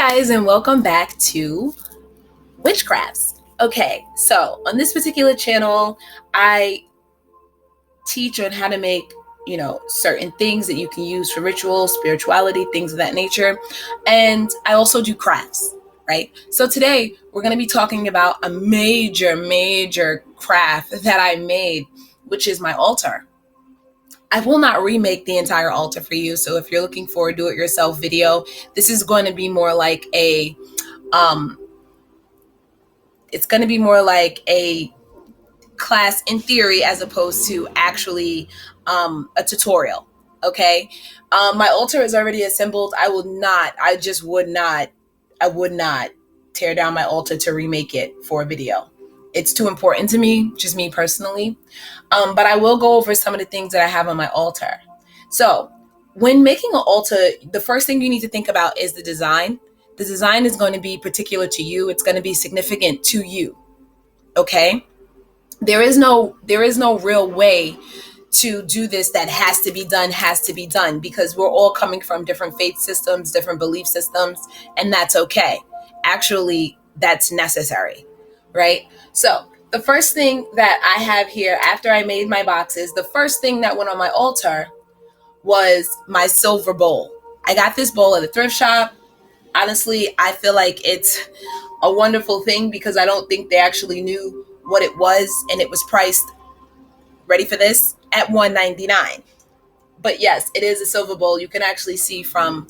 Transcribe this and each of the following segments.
guys, and welcome back to Witchcrafts. Okay, so on this particular channel, I teach on how to make, certain things that you can use for rituals, spirituality, things of that nature. And I also do crafts, right? So today we're going to be talking about a major craft that I made, which is my altar. I will not remake the entire altar for you. So if you're looking for a do-it-yourself video, this is going to be more like it's going to be more like a class in theory as opposed to actually a tutorial. Okay. My altar is already assembled. I would not tear down my altar to remake it for a video. It's too important to me, just me personally. But I will go over some of the things that I have on my altar. So when making an altar, the first thing you need to think about is the design. The design is going to be particular to you. It's going to be significant to you. Okay. There is no real way to do this that has to be done because we're all coming from different faith systems, different belief systems, and that's okay. Actually, that's necessary, right? So the first thing that I have here after I made my boxes, the first thing that went on my altar was my silver bowl. I got this bowl at a thrift shop. Honestly, I feel like it's a wonderful thing because I don't think they actually knew what it was, and it was priced, ready for this, at $1.99. But yes, it is a silver bowl. You can actually see from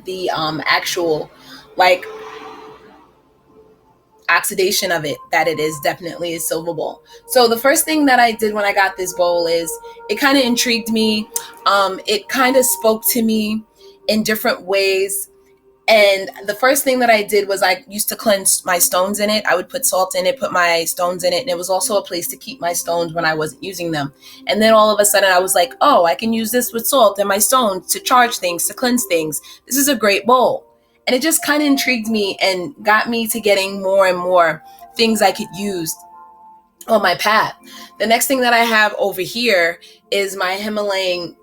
the actual oxidation of it that it is definitely a silver bowl. So the first thing that I did when I got this bowl is it kind of intrigued me. It kind of spoke to me in different ways. And the first thing that I did was I used to cleanse my stones in it. I would put salt in it, put my stones in it. And it was also a place to keep my stones when I wasn't using them. And then all of a sudden I was like, oh, I can use this with salt and my stones to charge things, to cleanse things. This is a great bowl. And it just kind of intrigued me and got me to getting more and more things I could use on my path. The next thing that I have over here is my Himalayan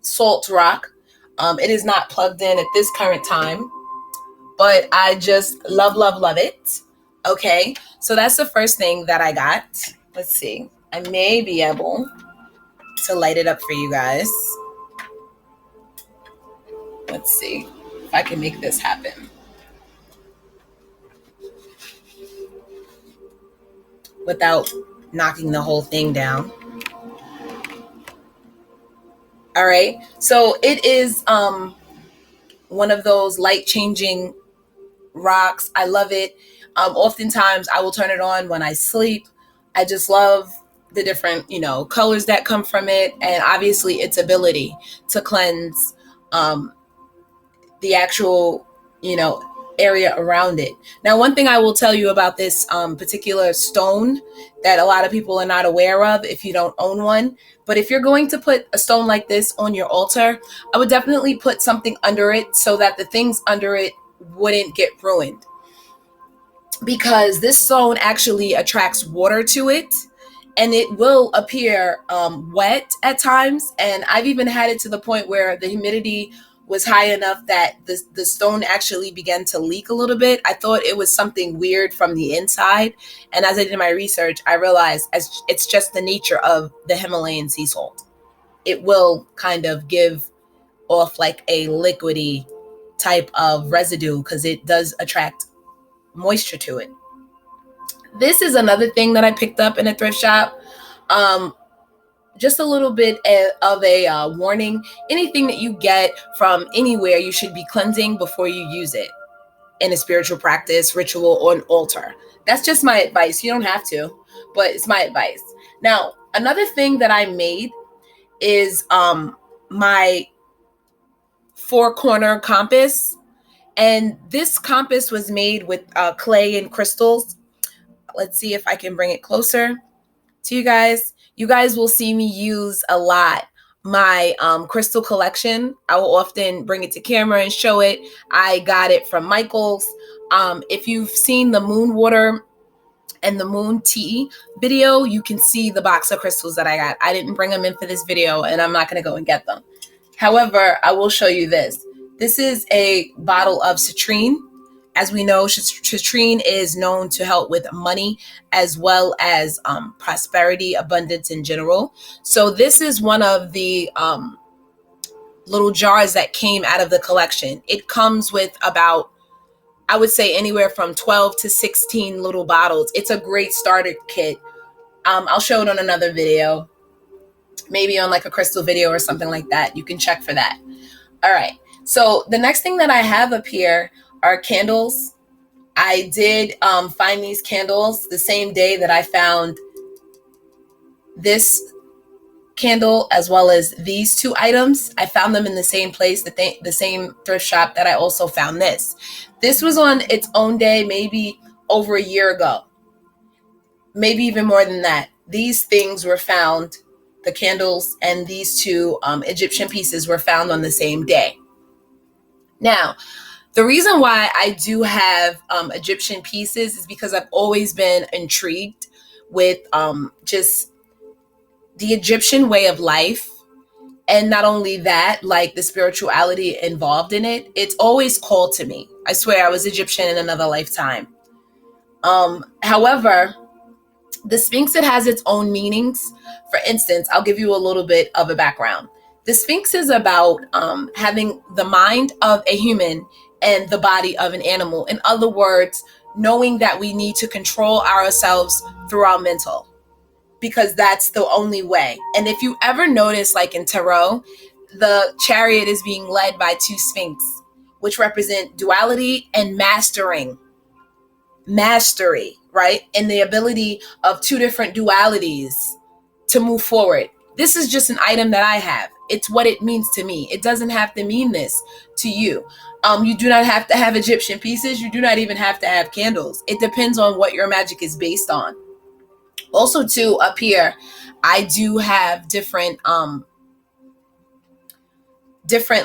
salt rock. It is not plugged in at this current time, but I just love it. Okay, so that's the first thing that I got. Let's see. I may be able to light it up for you guys. Let's see if I can make this happen without knocking the whole thing down. All right, so it is one of those light changing rocks. I love it. Oftentimes I will turn it on when I sleep. I just love the different, colors that come from it, and obviously its ability to cleanse the actual, area around it. Now, one thing I will tell you about this particular stone that a lot of people are not aware of if you don't own one, but if you're going to put a stone like this on your altar, I would definitely put something under it so that the things under it wouldn't get ruined, because this stone actually attracts water to it and it will appear wet at times. And I've even had it to the point where the humidity was high enough that the stone actually began to leak a little bit. I thought it was something weird from the inside. And as I did my research, I realized it's just the nature of the Himalayan sea salt. It will kind of give off like a liquidy type of residue because it does attract moisture to it. This is another thing that I picked up in a thrift shop. Just a little bit of a warning. Anything that you get from anywhere, you should be cleansing before you use it in a spiritual practice, ritual, or an altar. That's just my advice. You don't have to, but it's my advice. Now, another thing that I made is my 4-corner compass. And this compass was made with clay and crystals. Let's see if I can bring it closer to you guys. You guys will see me use a lot my crystal collection. I will often bring it to camera and show it. I got it from Michael's. If you've seen the moon water and the moon tea video, you can see the box of crystals that I got. I didn't bring them in for this video and I'm not going to go and get them. However, I will show you this. This is a bottle of citrine. As we know, citrine is known to help with money as well as prosperity, abundance in general. So this is one of the little jars that came out of the collection. It comes with about, I would say, anywhere from 12 to 16 little bottles. It's a great starter kit. I'll show it on another video, maybe on like a crystal video or something like that. You can check for that. All right. So the next thing that I have up here are candles. I did find these candles the same day that I found this candle as well as these two items. I found them in the same place, the same thrift shop that I also found this. This was on its own day, maybe over a year ago, maybe even more than that. These things were found, the candles and these two Egyptian pieces were found on the same day. Now, the reason why I do have Egyptian pieces is because I've always been intrigued with just the Egyptian way of life. And not only that, like the spirituality involved in it, it's always called to me. I swear I was Egyptian in another lifetime. However, the Sphinx, it has its own meanings. For instance, I'll give you a little bit of a background. The Sphinx is about having the mind of a human and the body of an animal. In other words, knowing that we need to control ourselves through our mental, because that's the only way. And if you ever notice, like in tarot, the chariot is being led by two Sphinx, which represent duality and mastery, right? And the ability of two different dualities to move forward. This is just an item that I have. It's what it means to me. It doesn't have to mean this to you. You do not have to have Egyptian pieces. You do not even have to have candles. It depends on what your magic is based on. Also, too, up here, I do have different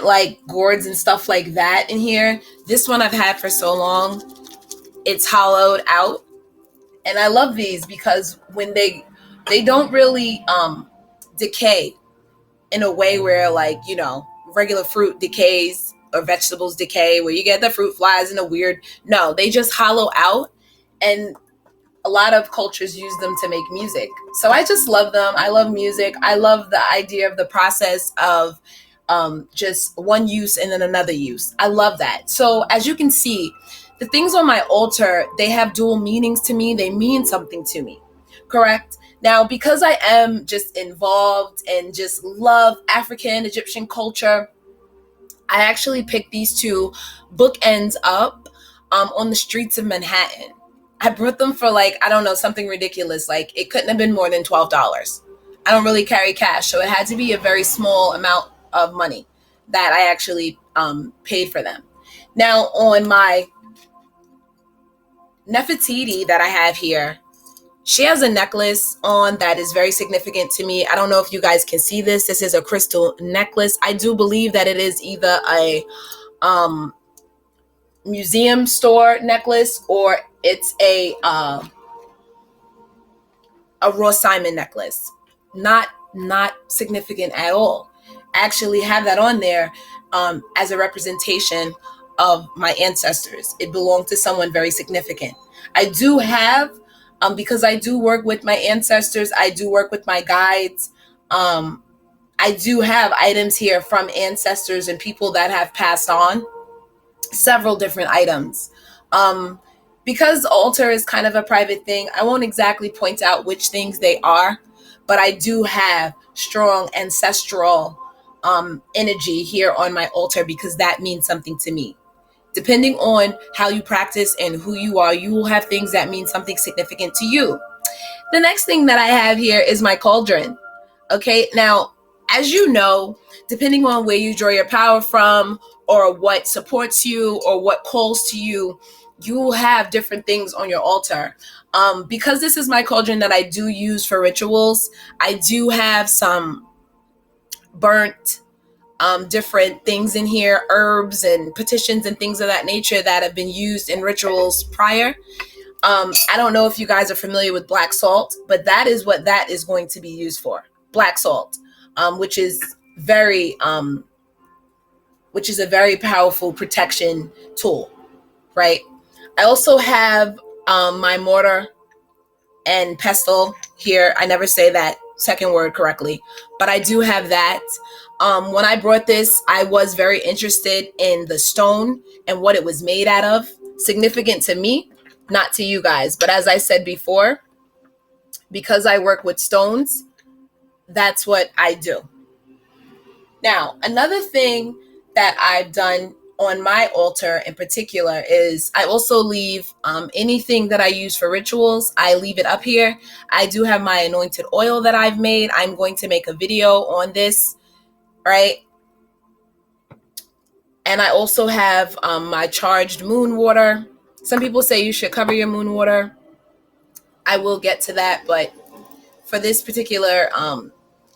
like gourds and stuff like that in here. This one I've had for so long. It's hollowed out. And I love these because when they don't really decay in a way where, like, you know, regular fruit decays or vegetables decay, where you get the fruit flies in a weird, no, they just hollow out. And a lot of cultures use them to make music. So I just love them. I love music. I love the idea of the process of just one use and then another use. I love that. So as you can see, the things on my altar, they have dual meanings to me. They mean something to me, correct? Now, because I am just involved and just love African Egyptian culture, I actually picked these two bookends up on the streets of Manhattan. I bought them for, like, I don't know, something ridiculous. Like, it couldn't have been more than $12. I don't really carry cash, so it had to be a very small amount of money that I actually paid for them. Now, on my Nefertiti that I have here, she has a necklace on that is very significant to me. I don't know if you guys can see this. This is a crystal necklace. I do believe that it is either a museum store necklace or it's a Ross Simon necklace. Not significant at all. I actually have that on there as a representation of my ancestors. It belonged to someone very significant. I do have, because I do work with my ancestors, I do work with my guides. I do have items here from ancestors and people that have passed on, several different items. Because altar is kind of a private thing, I won't exactly point out which things they are, but I do have strong ancestral energy here on my altar because that means something to me. Depending on how you practice and who you are, you will have things that mean something significant to you. The next thing that I have here is my cauldron. Okay, now, as you know, depending on where you draw your power from or what supports you or what calls to you, you will have different things on your altar. Because this is my cauldron that I do use for rituals, I do have some burnt different things in here, herbs and petitions and things of that nature that have been used in rituals prior. I don't know if you guys are familiar with black salt, but that is what that is going to be used for. Black salt, which is very which is a very powerful protection tool, right? I also have my mortar and pestle here. I never say that second word correctly, but I do have that. When I brought this, I was very interested in the stone and what it was made out of. Significant to me, not to you guys. But as I said before, because I work with stones, that's what I do. Now, another thing that I've done on my altar in particular is I also leave anything that I use for rituals. I leave it up here. I do have my anointed oil that I've made. I'm going to make a video on this, right? And I also have my charged moon water. Some people say you should cover your moon water. I will get to that, but for this particular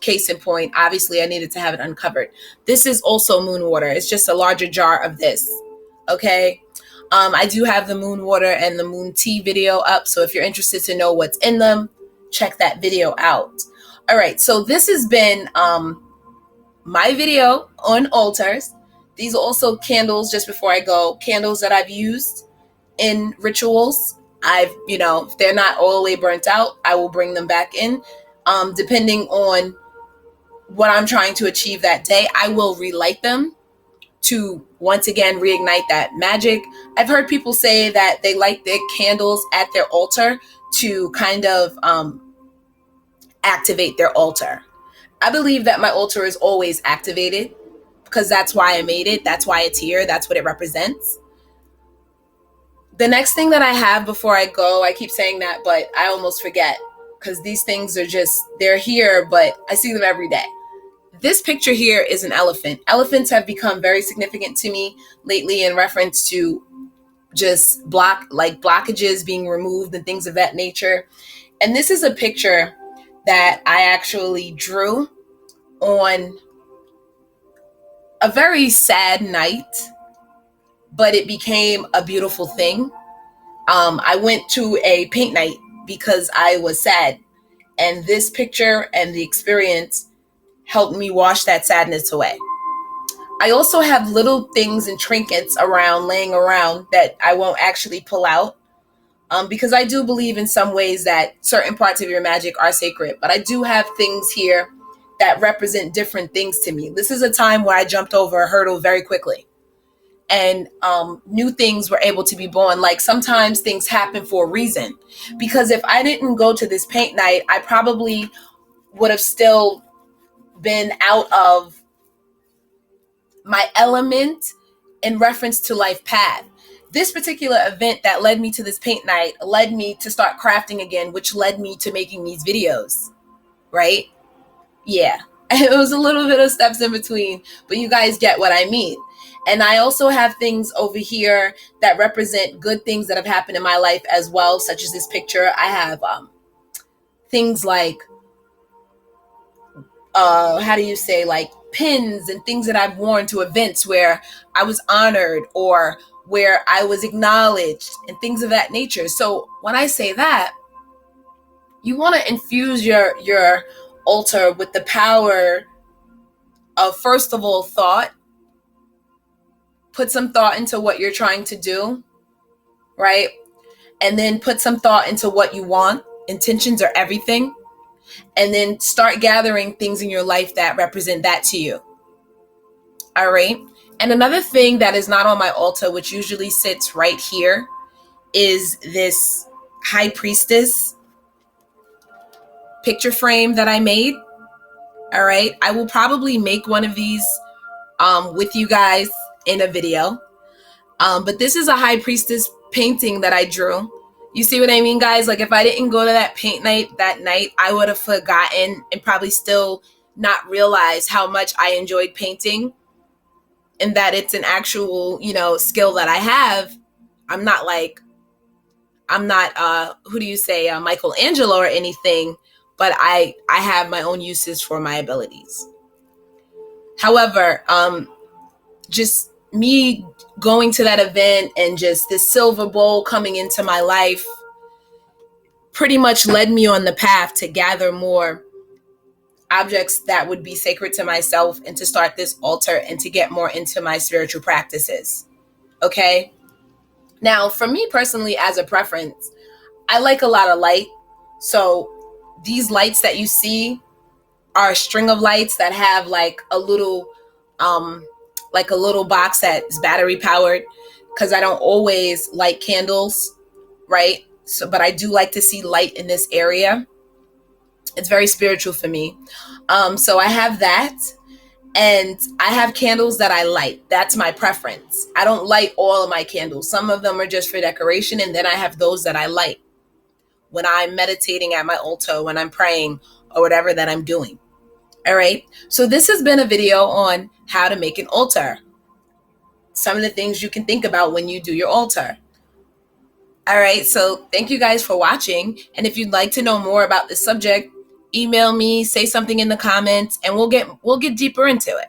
case in point, obviously I needed to have it uncovered. This is also moon water. It's just a larger jar of this. Okay. I do have the moon water and the moon tea video up. So if you're interested to know what's in them, check that video out. All right. So this has been my video on altars. These are also candles, just before I go, candles that I've used in rituals. If they're not all the way burnt out, I will bring them back in. Depending on what I'm trying to achieve that day, I will relight them to once again reignite that magic. I've heard people say that they light their candles at their altar to kind of activate their altar. I believe that my altar is always activated because that's why I made it. That's why it's here. That's what it represents. The next thing that I have before I go, I keep saying that, but I almost forget because these things are they're here, but I see them every day. This picture here is an elephant. Elephants have become very significant to me lately in reference to just blockages being removed and things of that nature. And this is a picture that I actually drew on a very sad night, but it became a beautiful thing. I went to a paint night because I was sad, and this picture and the experience helped me wash that sadness away. I also have little things and trinkets laying around that I won't actually pull out because I do believe in some ways that certain parts of your magic are sacred, but I do have things here that represent different things to me. This is a time where I jumped over a hurdle very quickly, and new things were able to be born. Like sometimes things happen for a reason, because if I didn't go to this paint night, I probably would have still been out of my element in reference to life path. This particular event that led me to this paint night led me to start crafting again, which led me to making these videos, right? Yeah, it was a little bit of steps in between, but you guys get what I mean. And I also have things over here that represent good things that have happened in my life as well, such as this picture. I have things like, like pins and things that I've worn to events where I was honored or where I was acknowledged and things of that nature. So when I say that, you want to infuse your altar with the power of, first of all, thought. Put some thought into what you're trying to do, right? And then put some thought into what you want. Intentions are everything. And then start gathering things in your life that represent that to you. All right. And another thing that is not on my altar, which usually sits right here, is this high priestess picture frame that I made. All right. I will probably make one of these with you guys in a video. But this is a high priestess painting that I drew. You see what I mean, guys? Like if I didn't go to that paint night that night, I would have forgotten and probably still not realized how much I enjoyed painting, and that it's an actual, skill that I have. I'm not Michelangelo or anything, but I have my own uses for my abilities. However, just me going to that event and just this silver bowl coming into my life pretty much led me on the path to gather more objects that would be sacred to myself and to start this altar and to get more into my spiritual practices. Okay. Now, for me personally, as a preference, I like a lot of light. So these lights that you see are a string of lights that have like a little box that's battery powered, because I don't always light candles, right? So, but I do like to see light in this area. It's very spiritual for me. So I have that, and I have candles that I light. That's my preference. I don't light all of my candles. Some of them are just for decoration, and then I have those that I light when I'm meditating at my altar, when I'm praying, or whatever that I'm doing. All right. So this has been a video on how to make an altar. Some of the things you can think about when you do your altar. All right. So thank you guys for watching. And if you'd like to know more about this subject, email me, say something in the comments, and we'll get deeper into it.